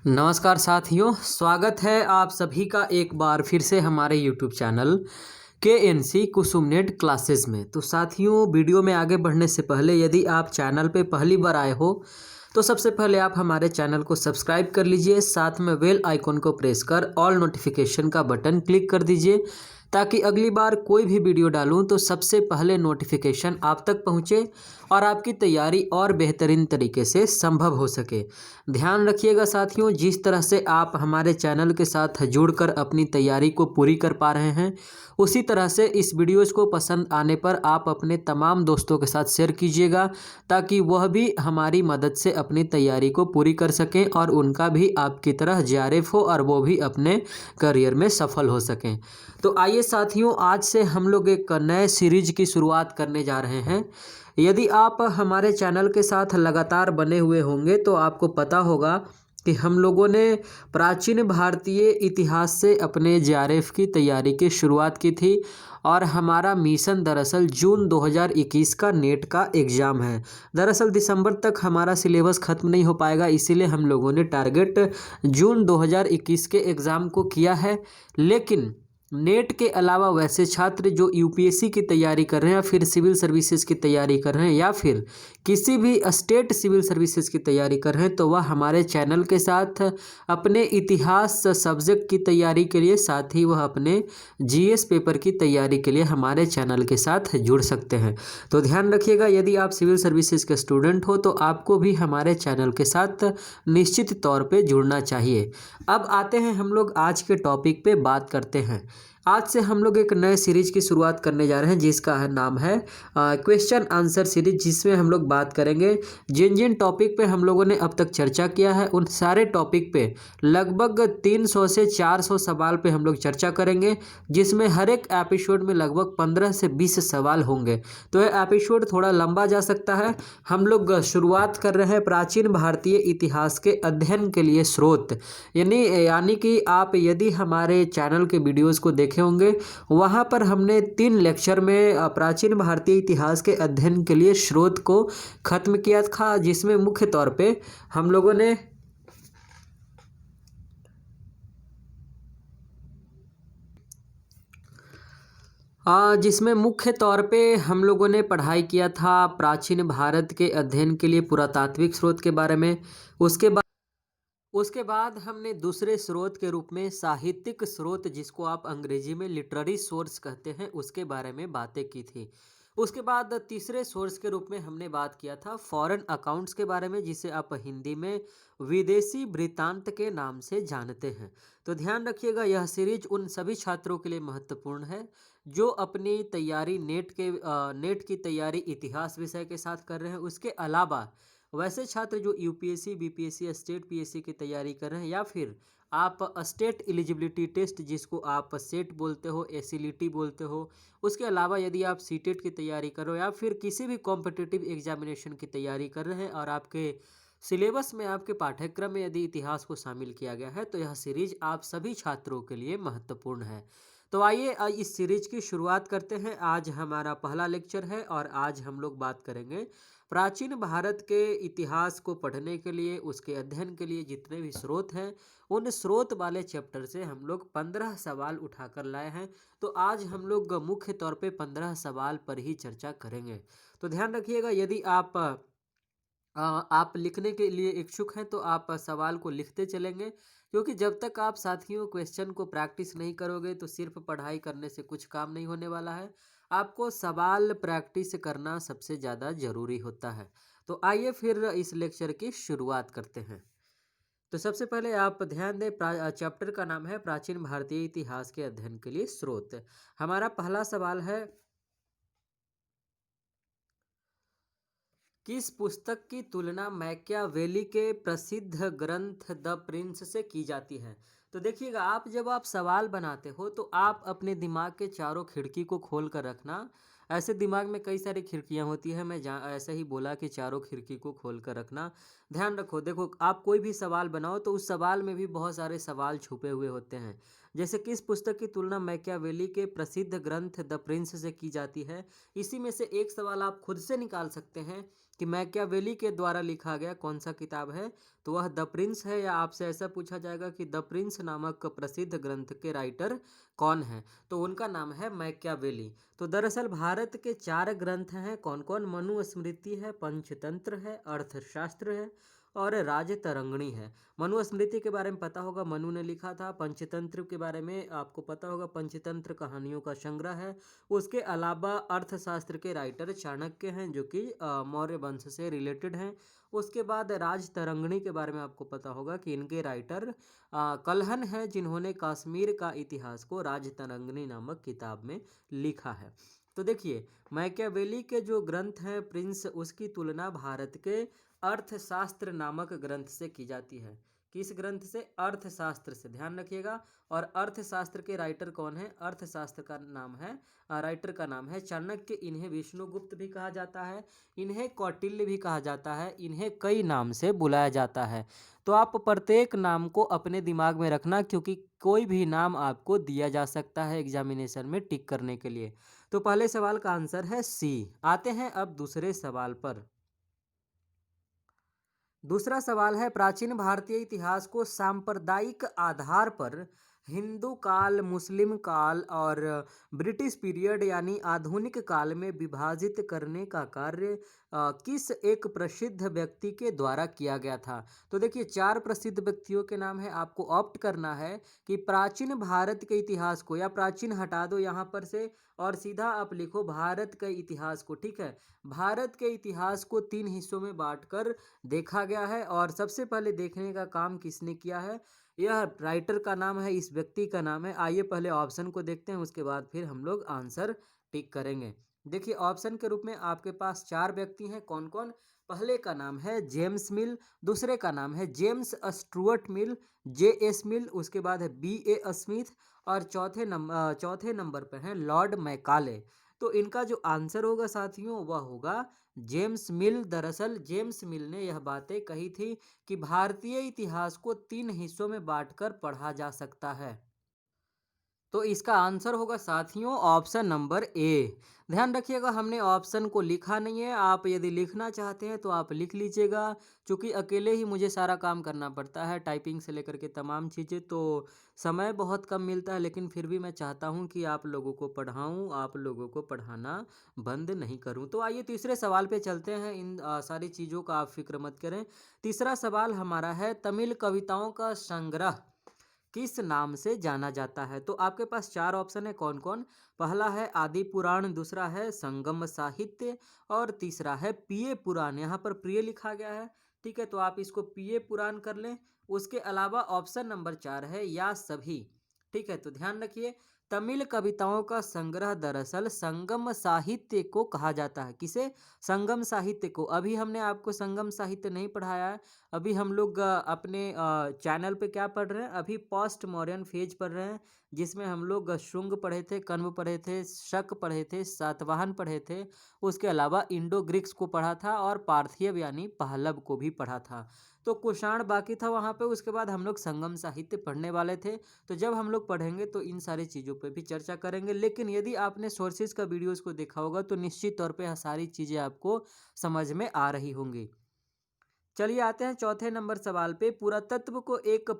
नमस्कार साथियों, स्वागत है आप सभी का एक बार फिर से हमारे यूट्यूब चैनल KNC कुसुमनेट क्लासेस में। तो साथियों, वीडियो में आगे बढ़ने से पहले यदि आप चैनल पे पहली बार आए हो तो सबसे पहले आप हमारे चैनल को सब्सक्राइब कर लीजिए, साथ में बेल आइकन को प्रेस कर ऑल नोटिफिकेशन का बटन क्लिक कर दीजिए ताकि अगली बार कोई भी वीडियो डालूं तो सबसे पहले नोटिफिकेशन आप तक पहुंचे और आपकी तैयारी और बेहतरीन तरीके से संभव हो सके। ध्यान रखिएगा साथियों, जिस तरह से आप हमारे चैनल के साथ जुड़कर अपनी तैयारी को पूरी कर पा रहे हैं, उसी तरह से इस वीडियोज़ को पसंद आने पर आप अपने तमाम दोस्तों के साथ शेयर कीजिएगा ताकि वह भी हमारी मदद से अपनी तैयारी को पूरी कर सकें और उनका भी आपकी तरह JRF हो और वो भी अपने करियर में सफल हो सकें। तो आइए साथियों, आज से हम लोग एक नए सीरीज की शुरुआत करने जा रहे हैं। यदि आप हमारे चैनल के साथ लगातार बने हुए होंगे तो आपको पता होगा कि हम लोगों ने प्राचीन भारतीय इतिहास से अपने JRF की तैयारी की शुरुआत की थी और हमारा मिशन दरअसल जून 2021 का नेट का एग्ज़ाम है। दरअसल दिसंबर तक हमारा सिलेबस ख़त्म नहीं हो पाएगा, इसीलिए हम लोगों ने टारगेट जून 2021 के एग्ज़ाम को किया है। लेकिन नेट के अलावा वैसे छात्र जो UPSC की तैयारी कर रहे हैं या फिर सिविल सर्विसेज की तैयारी कर रहे हैं या फिर किसी भी स्टेट सिविल सर्विसेज की तैयारी कर रहे हैं, तो वह हमारे चैनल के साथ अपने इतिहास सब्जेक्ट की तैयारी के लिए, साथ ही वह अपने GS पेपर की तैयारी के लिए हमारे चैनल के साथ जुड़ सकते हैं। तो ध्यान रखिएगा, यदि आप सिविल सर्विसेज के स्टूडेंट हो तो आपको भी हमारे चैनल के साथ निश्चित तौर पर जुड़ना चाहिए। अब आते हैं हम लोग आज के टॉपिक पे बात करते हैं। आज से हम लोग एक नए सीरीज की शुरुआत करने जा रहे हैं जिसका नाम है क्वेश्चन आंसर सीरीज, जिसमें हम लोग बात करेंगे जिन जिन टॉपिक पे हम लोगों ने अब तक चर्चा किया है उन सारे टॉपिक पे लगभग 300 से 400 सवाल पे हम लोग चर्चा करेंगे, जिसमें हर एक एपिसोड में लगभग 15 से 20 सवाल होंगे। तो यह एपिसोड थोड़ा लंबा जा सकता है। हम लोग शुरुआत कर रहे हैं प्राचीन भारतीय इतिहास के अध्ययन के लिए स्रोत, यानी कि आप यदि हमारे चैनल के वीडियोज़ को देखे होंगे, वहाँ पर हमने 3 लेक्चर में प्राचीन भारतीय इतिहास के अध्ययन के लिए स्रोत को ख़त्म किया था, जिसमें मुख्य तौर पे हम लोगों ने पढ़ाई किया था प्राचीन भारत के अध्ययन के लिए पुरातात्विक स्रोत के बारे में। उसके बाद हमने दूसरे स्रोत के रूप में साहित्यिक स्रोत, जिसको आप अंग्रेजी में लिटरेरी सोर्स कहते हैं, उसके बारे में बातें की थी। उसके बाद तीसरे सोर्स के रूप में हमने बात किया था फॉरेन अकाउंट्स के बारे में, जिसे आप हिंदी में विदेशी वृत्तांत के नाम से जानते हैं। तो ध्यान रखिएगा, यह सीरीज उन सभी छात्रों के लिए महत्वपूर्ण है जो अपनी तैयारी नेट की तैयारी इतिहास विषय के साथ कर रहे हैं। उसके अलावा वैसे छात्र जो UPSC BPSC स्टेट PSC की तैयारी कर रहे हैं या फिर आप स्टेट एलिजिबिलिटी टेस्ट, जिसको आप सेट बोलते हो, ACLT बोलते हो, उसके अलावा यदि आप CTET की तैयारी कर रहे हो या फिर किसी भी कॉम्पिटिटिव एग्जामिनेशन की तैयारी कर रहे हैं और आपके सिलेबस में, आपके पाठ्यक्रम में यदि इतिहास को शामिल किया गया है, तो यह सीरीज आप सभी छात्रों के लिए महत्वपूर्ण है। तो आइए इस सीरीज की शुरुआत करते हैं। आज हमारा पहला लेक्चर है और आज हम लोग बात करेंगे प्राचीन भारत के इतिहास को पढ़ने के लिए, उसके अध्ययन के लिए जितने भी स्रोत हैं, उन स्रोत वाले चैप्टर से हम लोग 15 सवाल उठाकर लाए हैं। तो आज हम लोग मुख्य तौर पे 15 सवाल पर ही चर्चा करेंगे। तो ध्यान रखिएगा, यदि आप लिखने के लिए इच्छुक हैं तो आप सवाल को लिखते चलेंगे, क्योंकि जब तक आप साथियों क्वेश्चन को प्रैक्टिस नहीं करोगे तो सिर्फ पढ़ाई करने से कुछ काम नहीं होने वाला है। आपको सवाल प्रैक्टिस करना सबसे ज़्यादा ज़रूरी होता है। तो आइए फिर इस लेक्चर की शुरुआत करते हैं। तो सबसे पहले आप ध्यान दें, चैप्टर का नाम है प्राचीन भारतीय इतिहास के अध्ययन के लिए स्रोत। हमारा पहला सवाल है, किस पुस्तक की तुलना मैकियावेली के प्रसिद्ध ग्रंथ द प्रिंस से की जाती है? तो देखिएगा, जब आप सवाल बनाते हो तो आप अपने दिमाग के चारों खिड़की को खोल कर रखना। ऐसे दिमाग में कई सारी खिड़कियां होती है, मैं ऐसे ही बोला कि चारों खिड़की को खोल कर रखना। ध्यान रखो, देखो, आप कोई भी सवाल बनाओ तो उस सवाल में भी बहुत सारे सवाल छुपे हुए होते हैं। जैसे किस पुस्तक की तुलना मैकियावेली के प्रसिद्ध ग्रंथ द प्रिंस से की जाती है। इसी में से एक सवाल आप खुद से निकाल सकते हैं कि मैकियावेली के द्वारा लिखा गया कौन सा किताब है, तो वह द प्रिंस है। या आपसे ऐसा पूछा जाएगा कि द प्रिंस नामक प्रसिद्ध ग्रंथ के राइटर कौन है, तो उनका नाम है मैकियावेली। तो दरअसल भारत के 4 ग्रंथ हैं, कौन कौन? मनुस्मृति है, पंचतंत्र है, अर्थशास्त्र है और राजतरंगिणी है। मनुस्मृति के बारे में पता होगा, मनु ने लिखा था। पंचतंत्र के बारे में आपको पता होगा, पंचतंत्र कहानियों का संग्रह है। उसके अलावा अर्थशास्त्र के राइटर चाणक्य हैं, जो कि मौर्य वंश से रिलेटेड हैं। उसके बाद राजतरंगिणी के बारे में आपको पता होगा कि इनके राइटर कल्हन हैं, जिन्होंने कश्मीर का इतिहास को राजतरंगिणी नामक किताब में लिखा है। तो देखिए, मैकियावेली के जो ग्रंथ हैं प्रिंस, उसकी तुलना भारत के अर्थशास्त्र नामक ग्रंथ से की जाती है। किस ग्रंथ से? अर्थशास्त्र से, ध्यान रखिएगा। और अर्थशास्त्र के राइटर कौन है? अर्थशास्त्र का नाम है, राइटर का नाम है चाणक्य। इन्हें विष्णुगुप्त भी कहा जाता है, इन्हें कौटिल्य भी कहा जाता है, इन्हें कई नाम से बुलाया जाता है। तो आप प्रत्येक नाम को अपने दिमाग में रखना, क्योंकि कोई भी नाम आपको दिया जा सकता है एग्जामिनेशन में टिक करने के लिए। तो पहले सवाल का आंसर है सी। आते हैं अब दूसरे सवाल पर। दूसरा सवाल है, प्राचीन भारतीय इतिहास को सांप्रदायिक आधार पर हिंदू काल, मुस्लिम काल और ब्रिटिश पीरियड यानी आधुनिक काल में विभाजित करने का कार्य किस एक प्रसिद्ध व्यक्ति के द्वारा किया गया था? तो देखिए, 4 प्रसिद्ध व्यक्तियों के नाम है। आपको ऑप्ट करना है कि प्राचीन भारत के इतिहास को, या प्राचीन हटा दो यहाँ पर से और सीधा आप लिखो भारत के इतिहास को। ठीक है, भारत के इतिहास को 3 हिस्सों में बांटकर देखा गया है। और सबसे पहले देखने का काम किसने किया है? यह राइटर का नाम है, इस व्यक्ति का नाम है। आइए पहले ऑप्शन को देखते हैं, उसके बाद फिर हम लोग आंसर टिक करेंगे। देखिए, ऑप्शन के रूप में आपके पास 4 व्यक्ति हैं। कौन कौन? पहले का नाम है जेम्स मिल, दूसरे का नाम है जेम्स स्टुअर्ट मिल, जे.एस. मिल, उसके बाद है बी.ए. स्मिथ और चौथे नंबर पर है लॉर्ड मैकाले। तो इनका जो आंसर होगा साथियों, वह होगा जेम्स मिल। दरअसल जेम्स मिल ने यह बातें कही थी कि भारतीय इतिहास को 3 हिस्सों में बांटकर पढ़ा जा सकता है। तो इसका आंसर होगा साथियों ऑप्शन नंबर ए। ध्यान रखिएगा, हमने ऑप्शन को लिखा नहीं है। आप यदि लिखना चाहते हैं तो आप लिख लीजिएगा, क्योंकि अकेले ही मुझे सारा काम करना पड़ता है, टाइपिंग से लेकर के तमाम चीज़ें, तो समय बहुत कम मिलता है। लेकिन फिर भी मैं चाहता हूं कि आप लोगों को पढ़ाऊं, आप लोगों को पढ़ाना बंद नहीं करूं। तो आइए तीसरे सवाल पे चलते हैं। इन सारी चीज़ों का आप फिक्र मत करें। तीसरा सवाल हमारा है, तमिल कविताओं का संग्रह किस नाम से जाना जाता है? तो आपके पास 4 ऑप्शन है। कौन कौन? पहला है आदि पुराण, दूसरा है संगम साहित्य और तीसरा है पीए पुराण। यहाँ पर प्रिय लिखा गया है, ठीक है, तो आप इसको पीए पुराण कर लें। उसके अलावा ऑप्शन नंबर 4 है या सभी। ठीक है, तो ध्यान रखिए, तमिल कविताओं का संग्रह दरअसल संगम साहित्य को कहा जाता है। किसे? संगम साहित्य को। अभी हमने आपको संगम साहित्य नहीं पढ़ाया है। अभी हम लोग अपने चैनल पे क्या पढ़ रहे हैं? अभी पोस्ट मॉडर्न फेज पढ़ रहे हैं, जिसमें हम लोग शुंग पढ़े थे, कण्व पढ़े थे, शक पढ़े थे, सातवाहन पढ़े थे। उसके अलावा इंडो ग्रीक्स को पढ़ा था और पार्थियव यानी पहलव को भी पढ़ा था। तो कुषाण बाकी था वहाँ पे। उसके बाद हम लोग संगम साहित्य पढ़ने वाले थे। तो जब हम लोग पढ़ेंगे तो इन सारी चीज़ों पे भी चर्चा करेंगे। लेकिन यदि आपने सोर्सेज का वीडियोज़ को देखा होगा तो निश्चित तौर पे यह सारी चीज़ें आपको समझ में आ रही होंगी। चलिए आते हैं चौथे नंबर सवाल पे। पुरातत्व को एक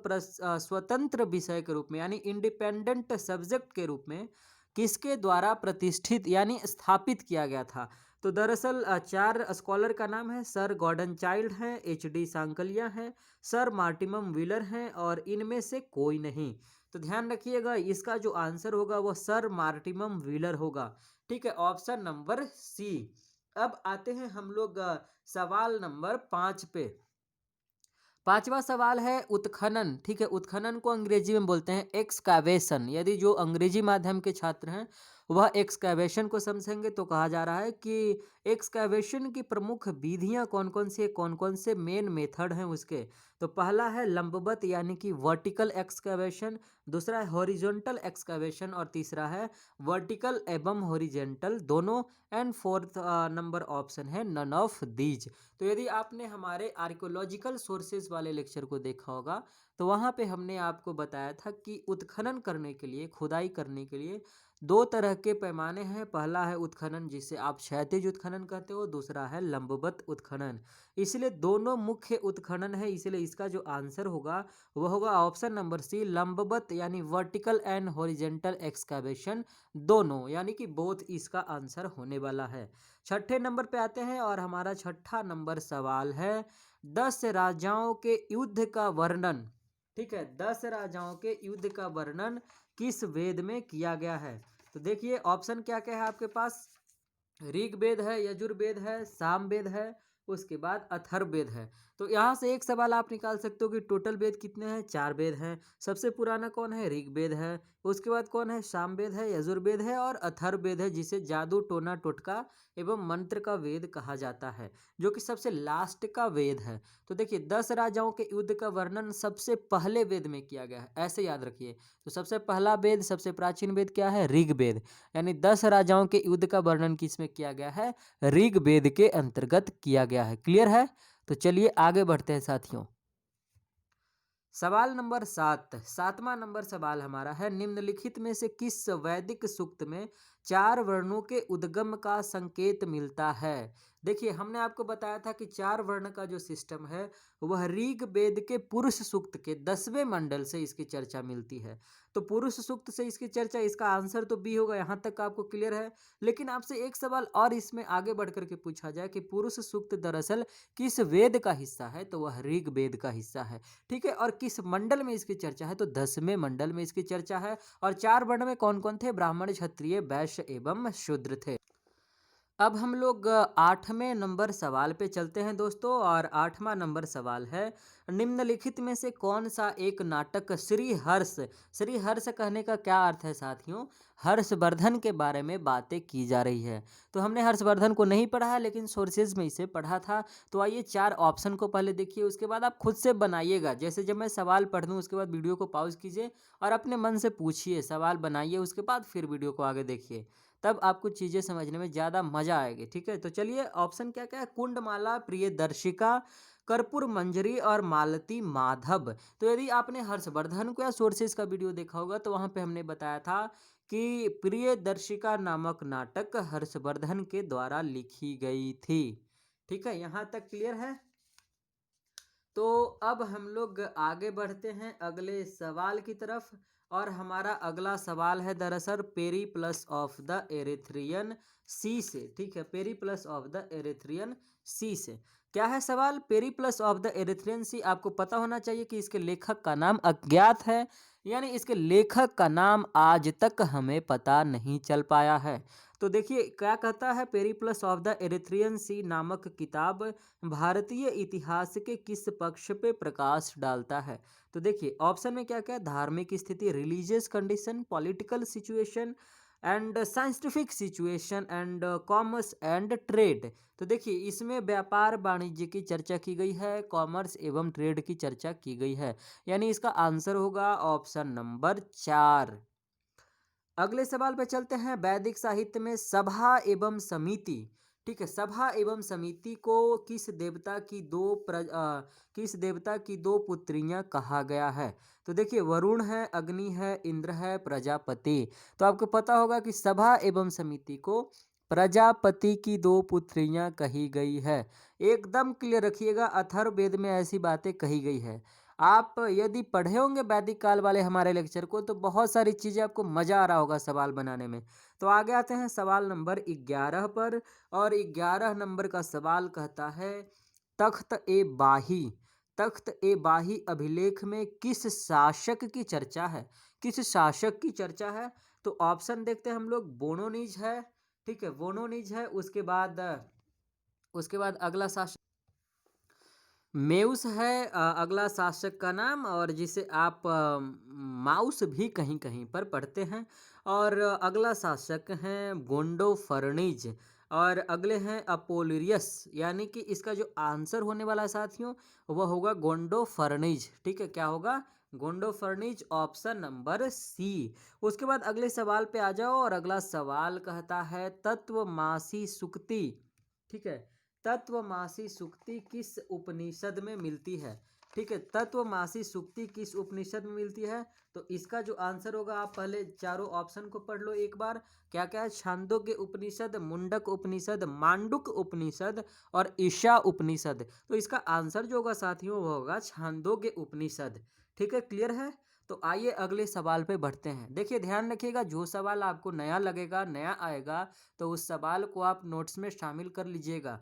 स्वतंत्र विषय के रूप में यानी इंडिपेंडेंट सब्जेक्ट के रूप में किसके द्वारा प्रतिष्ठित यानी स्थापित किया गया था? तो दरअसल 4 स्कॉलर का नाम है। सर गॉर्डन चाइल्ड हैं, एच.डी. सांकलिया हैं, सर मार्टिमम व्हीलर हैं और इनमें से कोई नहीं। तो ध्यान रखिएगा, इसका जो आंसर होगा वो सर मार्टिमम व्हीलर होगा। ठीक है, ऑप्शन नंबर सी। अब आते हैं हम लोग सवाल नंबर 5 पे। पांचवा सवाल है उत्खनन। ठीक है, उत्खनन को अंग्रेजी में बोलते हैं एक्सकावेशन। यदि जो अंग्रेजी माध्यम के छात्र हैं वह एक्सकैवेशन को समझेंगे। तो कहा जा रहा है कि एक्सकैवेशन की प्रमुख विधियां कौन कौन सी है, कौन कौन से मेन मेथड हैं उसके। तो पहला है लंबवत यानी कि वर्टिकल एक्सकैवेशन, दूसरा है हॉरिजॉन्टल एक्सकैवेशन और तीसरा है वर्टिकल एवं हॉरिजॉन्टल दोनों, एंड फोर्थ नंबर ऑप्शन है नन ऑफ दीज। तो यदि आपने हमारे आर्कियोलॉजिकल सोर्सेज वाले लेक्चर को देखा होगा तो वहाँ पे हमने आपको बताया था कि उत्खनन करने के लिए, खुदाई करने के लिए दो तरह के पैमाने हैं। पहला है उत्खनन जिसे आप क्षैतिज उत्खनन कहते हो, दूसरा है लंबवत उत्खनन। इसलिए दोनों मुख्य उत्खनन है, इसलिए इसका जो आंसर होगा वह होगा ऑप्शन नंबर सी, लंबवत यानी वर्टिकल एंड हॉरिजॉन्टल एक्सकैवेशन दोनों, यानी कि बोथ इसका आंसर होने वाला है। छठे नंबर पे आते हैं और हमारा छठा नंबर सवाल है 10 राजाओं के युद्ध का वर्णन। ठीक है, 10 राजाओं के युद्ध का वर्णन किस वेद में किया गया है। तो देखिए ऑप्शन क्या क्या है आपके पास, ऋग्वेद है, यजुर्वेद है, सामवेद है, उसके बाद अथर्ववेद है। तो यहाँ से एक सवाल आप निकाल सकते हो कि टोटल वेद कितने हैं, 4 वेद हैं। सबसे पुराना कौन है, ऋग्वेद है, उसके बाद कौन है, सामवेद है, यजुर्वेद है और अथर्ववेद है, जिसे जादू टोना टोटका एवं मंत्र का वेद कहा जाता है, जो कि सबसे लास्ट का वेद है। तो देखिए 10 राजाओं के युद्ध का वर्णन सबसे पहले वेद में किया गया है, ऐसे याद रखिए। तो सबसे पहला वेद, सबसे प्राचीन वेद क्या है, ऋग्वेद, यानी 10 राजाओं के युद्ध का वर्णन किस में किया गया है, ऋग्वेद के अंतर्गत किया गया है। क्लियर है। तो चलिए आगे बढ़ते हैं साथियों। सवाल नंबर 7, सातवां नंबर सवाल हमारा है, निम्नलिखित में से किस वैदिक सूक्त में 4 वर्णों के उद्गम का संकेत मिलता है। देखिए हमने आपको बताया था कि 4 वर्ण का जो सिस्टम है वह ऋग्वेद के पुरुष सूक्त के 10वें मंडल से इसकी चर्चा मिलती है। तो पुरुष सूक्त से इसकी चर्चा, इसका आंसर तो बी होगा, यहाँ तक आपको क्लियर है। लेकिन आपसे एक सवाल और इसमें आगे बढ़ करके पूछा जाए कि पुरुष सूक्त दरअसल किस वेद का हिस्सा है, तो वह ऋग्वेद का हिस्सा है। ठीक है, और किस मंडल में इसकी चर्चा है, तो 10वें मंडल में इसकी चर्चा है। और 4 वर्ण में कौन कौन थे, ब्राह्मण, क्षत्रिय, वैश्य एवं शूद्र थे। अब हम लोग 8वें नंबर सवाल पे चलते हैं दोस्तों, और 8वां नंबर सवाल है, निम्नलिखित में से कौन सा एक नाटक श्री हर्ष कहने का क्या अर्थ है साथियों, हर्षवर्धन के बारे में बातें की जा रही है। तो हमने हर्षवर्धन को नहीं पढ़ा है लेकिन सोर्सेज में इसे पढ़ा था। तो आइए 4 ऑप्शन को पहले देखिए, उसके बाद आप खुद से बनाइएगा। जैसे जब मैं सवाल पढ़ दूँ उसके बाद वीडियो को पॉज कीजिए और अपने मन से पूछिए, सवाल बनाइए, उसके बाद फिर वीडियो को आगे देखिए, तब आपको चीज़ें समझने में ज़्यादा मज़ा आएगी। ठीक है, तो चलिए ऑप्शन क्या क्या है, कुंडमाला, प्रियदर्शिका, कर्पूर मंजरी और मालती माधव। तो यदि आपने हर्षवर्धन को या सोर्सेज का वीडियो देखा होगा तो वहाँ पे हमने बताया था कि प्रियदर्शिका नामक नाटक हर्षवर्धन के द्वारा लिखी गई थी। ठीक है, यहाँ तक क्लियर है। तो अब हम लोग आगे बढ़ते हैं अगले सवाल की तरफ, और हमारा अगला सवाल है दरअसल पेरिप्लस ऑफ द एरिथ्रियन सी से। ठीक है, पेरिप्लस ऑफ द एरिथ्रियन सी से क्या है सवाल, पेरिप्लस ऑफ द एरिथ्रियन सी। आपको पता होना चाहिए कि इसके लेखक का नाम अज्ञात है, यानी इसके लेखक का नाम आज तक हमें पता नहीं चल पाया है। तो देखिए क्या कहता है, पेरिप्लस ऑफ द एरिथ्रियन सी नामक किताब भारतीय इतिहास के किस पक्ष पे प्रकाश डालता है। तो देखिए ऑप्शन में क्या क्या है, धार्मिक स्थिति, religious condition, political situation and scientific situation and commerce and trade. तो देखिए इसमें व्यापार वाणिज्य की चर्चा की गई है, कॉमर्स एवं ट्रेड की चर्चा की गई है, यानी इसका आंसर होगा ऑप्शन नंबर 4। अगले सवाल पे चलते हैं, वैदिक साहित्य में सभा एवं समिति। ठीक है, सभा एवं समिति को किस देवता की दो पुत्रियां कहा गया है। तो देखिए वरुण है, अग्नि है, इंद्र है, प्रजापति। तो आपको पता होगा कि सभा एवं समिति को प्रजापति की दो पुत्रियां कही गई है। एकदम क्लियर रखिएगा, अथर्ववेद में ऐसी बातें कही गई है। आप यदि पढ़े होंगे वैदिक काल वाले हमारे लेक्चर को तो बहुत सारी चीज़ें आपको मज़ा आ रहा होगा सवाल बनाने में। तो आगे आते हैं सवाल नंबर 11 पर, और 11 नंबर का सवाल कहता है, तख्त ए बाही अभिलेख में किस शासक की चर्चा है, किस शासक की चर्चा है। तो ऑप्शन देखते हैं हम लोग, बोनोनिज है, ठीक है, बोनोनिज है, उसके बाद अगला शासक मेउस है अगला शासक का नाम, और जिसे आप माउस भी कहीं कहीं पर पढ़ते हैं। और अगला शासक हैं गोंडोफर्निज, और अगले हैं अपोलिरियस। यानी कि इसका जो आंसर होने वाला है साथियों, वह होगा गोंडोफर्निज। ठीक है, क्या होगा? गोंडोफर्निज, ऑप्शन नंबर सी। उसके बाद अगले सवाल पे आ जाओ, और अगला सवाल कहता है तत्वमासी सुक्ति। ठीक है, तत्वमासी सुक्ति किस उपनिषद में मिलती है? ठीक है, तत्वमासी सुक्ति किस उपनिषद में मिलती है? तो इसका जो आंसर होगा, आप पहले चारों ऑप्शन को पढ़ लो एक बार। क्या क्या है? छांदोग्य उपनिषद, मुंडक उपनिषद, मांडुक उपनिषद और ईशा उपनिषद। तो इसका आंसर जो होगा साथियों, वो होगा छांदोग्य उपनिषद। ठीक है, क्लियर है? तो आइए अगले सवाल पे बढ़ते हैं। देखिए, ध्यान रखिएगा, जो सवाल आपको नया लगेगा, नया आएगा, तो उस सवाल को आप नोट्स में शामिल कर लीजिएगा।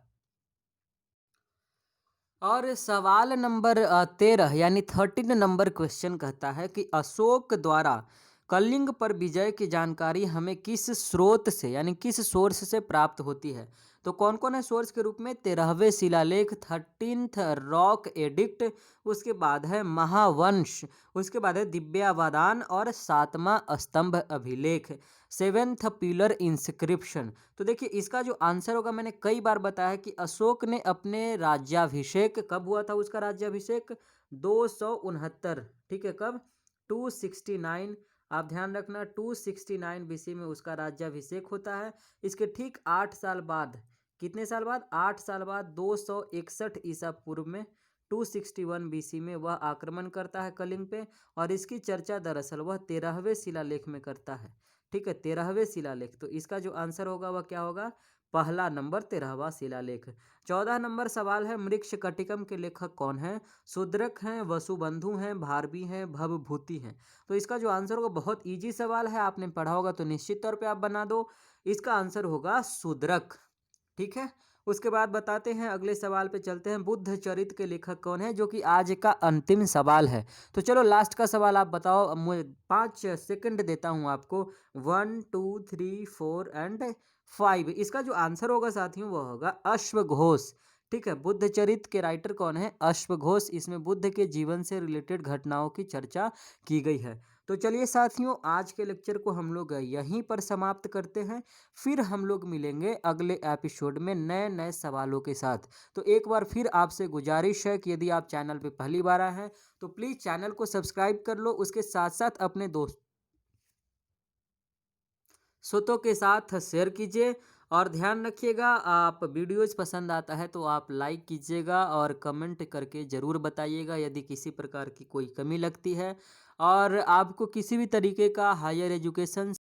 और सवाल नंबर 13 यानी 13 नंबर क्वेश्चन कहता है कि अशोक द्वारा कलिंग पर विजय की जानकारी हमें किस स्रोत से यानी किस सोर्स से प्राप्त होती है? तो कौन कौन है सोर्स के रूप में? 13वें शिलालेख, 13th रॉक एडिक्ट, उसके बाद है महावंश, उसके बाद है दिव्यावदान, और 7वां स्तंभ अभिलेख, 7th पिलर इंस्क्रिप्शन। तो देखिए, इसका जो आंसर होगा, मैंने कई बार बताया कि अशोक ने अपने राज्याभिषेक, कब हुआ था उसका राज्याभिषेक? 269। ठीक है, कब? 269। आप ध्यान रखना, 269 बीसी में उसका राज्याभिषेक होता है। इसके ठीक 8 साल बाद, कितने साल बाद? 8 साल बाद, 261 ईसा पूर्व में, 261 बीसी में वह आक्रमण करता है कलिंग पे। और इसकी चर्चा दरअसल वह 13वें शिलालेख में करता है। ठीक है, 13वें शिलालेख। तो इसका जो आंसर होगा वह क्या होगा? पहला नंबर, 13वां शिलालेख। 14 नंबर सवाल है, मृक्षकटिकम के लेखक कौन है? शूद्रक हैं, वसुबंधु हैं, भारवी हैं, भवभूति हैं। तो इसका जो आंसर होगा, बहुत इजी सवाल है, आपने पढ़ा होगा तो निश्चित तौर पे आप बना दो। इसका आंसर होगा शूद्रक। ठीक है, उसके बाद बताते हैं, अगले सवाल पे चलते हैं। बुद्ध चरित के लेखक कौन है? जो कि आज का अंतिम सवाल है। तो चलो लास्ट का सवाल आप बताओ। अब मैं 5 सेकंड देता हूं आपको। 1 2 3 4 एंड 5। इसका जो आंसर होगा साथियों, वो होगा अश्वघोष। ठीक है, बुद्ध चरित के राइटर कौन है? अश्वघोष। इसमें बुद्ध के जीवन से रिलेटेड घटनाओं की चर्चा की गई है। तो चलिए साथियों, आज के लेक्चर को हम लोग यहीं पर समाप्त करते हैं। फिर हम लोग मिलेंगे अगले एपिसोड में नए नए सवालों के साथ। तो एक बार फिर आपसे गुजारिश है कि यदि आप चैनल पे पहली बार आए हैं, तो प्लीज़ चैनल को सब्सक्राइब कर लो। उसके साथ साथ अपने दोस्तों के साथ शेयर कीजिए। और ध्यान रखिएगा, आप वीडियोज़ पसंद आता है तो आप लाइक कीजिएगा, और कमेंट करके ज़रूर बताइएगा यदि किसी प्रकार की कोई कमी लगती है। और आपको किसी भी तरीके का हायर एजुकेशन